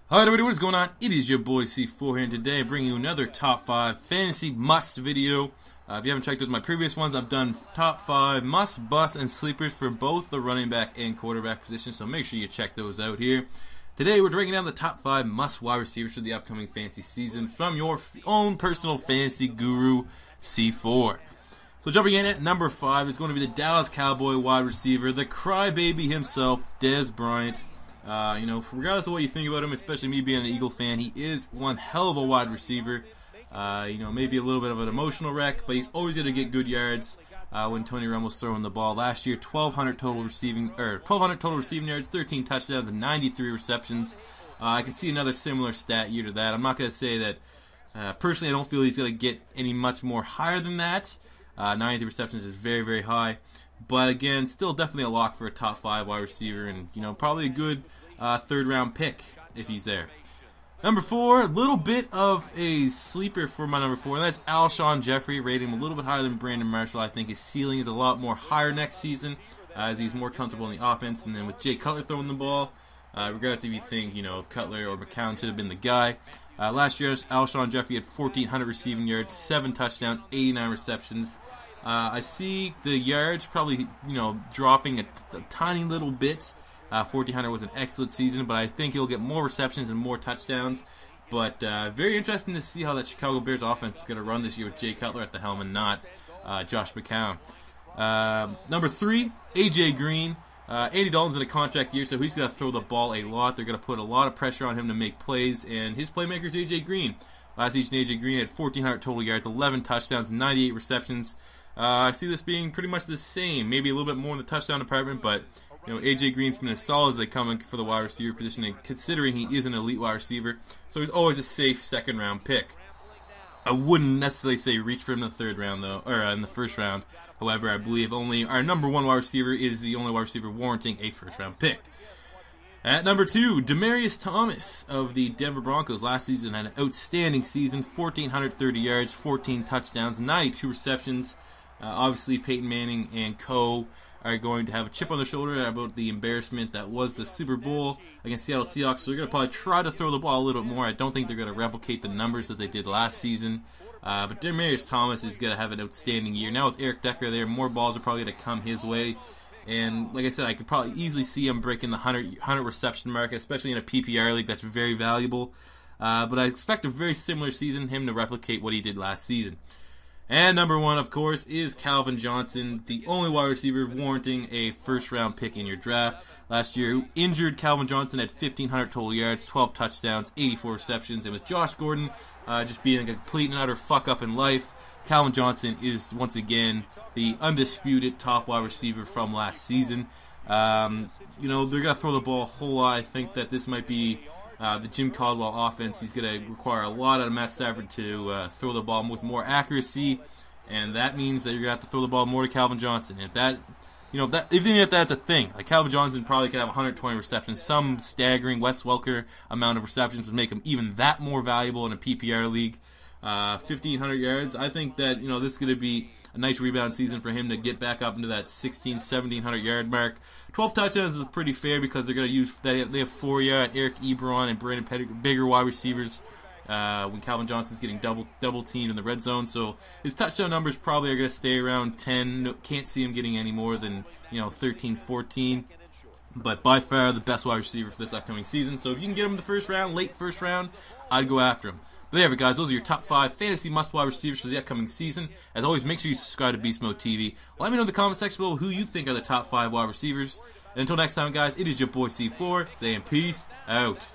Hi everybody, what is going on? It is your boy C4 here, and today I'm bringing you another top 5 fantasy must video. If you haven't checked out my previous ones, I've done top 5 must, bust, and sleepers for both the running back and quarterback position, so make sure you check those out here. Today we're breaking down the top 5 must wide receivers for the upcoming fantasy season from your own personal fantasy guru, C4. So jumping in at number 5 is going to be the Dallas Cowboy wide receiver, the crybaby himself, Bryant. Regardless of what you think about him, especially me being an Eagle fan, he is one hell of a wide receiver. Maybe a little bit of an emotional wreck, but he's always going to get good yards when Tony Romo's throwing the ball. Last year, 1,200 total receiving yards, 13 touchdowns, and 93 receptions. I can see another similar stat year to that. I'm not going to say that personally. I don't feel he's going to get any much more higher than that. 93 receptions is very, very high. But again, still definitely a lock for a top 5 wide receiver, and probably a good third round pick if he's there. Number 4, a little bit of a sleeper for my number 4, and that's Alshon Jeffery. Rating him a little bit higher than Brandon Marshall. I think his ceiling is a lot more higher next season as he's more comfortable in the offense. And then with Jay Cutler throwing the ball, regardless if you think if Cutler or McCown should have been the guy. Last year, Alshon Jeffery had 1,400 receiving yards, 7 touchdowns, 89 receptions. I see the yards probably, dropping a tiny little bit. 1,400 was an excellent season, but I think he'll get more receptions and more touchdowns. But very interesting to see how that Chicago Bears offense is going to run this year with Jay Cutler at the helm and not Josh McCown. Number 3, A.J. Green. Andy Dalton's in a contract year, so he's going to throw the ball a lot. They're going to put a lot of pressure on him to make plays, and his playmaker is A.J. Green. Last season, A.J. Green had 1,400 total yards, 11 touchdowns, 98 receptions. I see this being pretty much the same, maybe a little bit more in the touchdown department, but A.J. Green's been as solid as they come for the wide receiver position, and considering he is an elite wide receiver, so he's always a safe second round pick. I wouldn't necessarily say reach for him in the third round though, or in the first round. However, I believe only our number 1 wide receiver is the only wide receiver warranting a first round pick. At number 2, Demaryius Thomas of the Denver Broncos. Last season had an outstanding season, 1,430 yards, 14 touchdowns, 92 receptions. Obviously, Peyton Manning and co. are going to have a chip on their shoulder about the embarrassment that was the Super Bowl against Seattle Seahawks. So they're going to probably try to throw the ball a little bit more. I don't think they're going to replicate the numbers that they did last season. But Demaryius Thomas is going to have an outstanding year. Now with Eric Decker there, more balls are probably going to come his way. And like I said, I could probably easily see him breaking the 100 reception mark, especially in a PPR league that's very valuable. But I expect a very similar season, him to replicate what he did last season. And number 1, of course, is Calvin Johnson, the only wide receiver warranting a first-round pick in your draft. Last year, injured Calvin Johnson had 1,500 total yards, 12 touchdowns, 84 receptions. And with Josh Gordon just being a complete and utter fuck-up in life, Calvin Johnson is, once again, the undisputed top wide receiver from last season. They're going to throw the ball a whole lot. I think that this might be the Jim Caldwell offense. He's going to require a lot out of Matt Stafford to throw the ball with more accuracy, and that means that you're going to have to throw the ball more to Calvin Johnson. Even if that's a thing, like Calvin Johnson probably could have 120 receptions. Some staggering Wes Welker amount of receptions would make him even that more valuable in a PPR league. 1,500 yards. I think that this is going to be a nice rebound season for him to get back up into that 1,700 yard mark. 12 touchdowns is pretty fair because they're going to use they have Foria and Eric Ebron and Brandon Pettigrew, bigger wide receivers. When Calvin Johnson's getting double teamed in the red zone, so his touchdown numbers probably are going to stay around 10. No, can't see him getting any more than 13, 14. But by far the best wide receiver for this upcoming season. So if you can get him in the first round, late first round, I'd go after him. But there we go, guys. Those are your top 5 fantasy must-wide receivers for the upcoming season. As always, make sure you subscribe to Beast Mode TV. Let me know in the comment section below who you think are the top 5 wide receivers. And until next time, guys, it is your boy C4 saying peace out.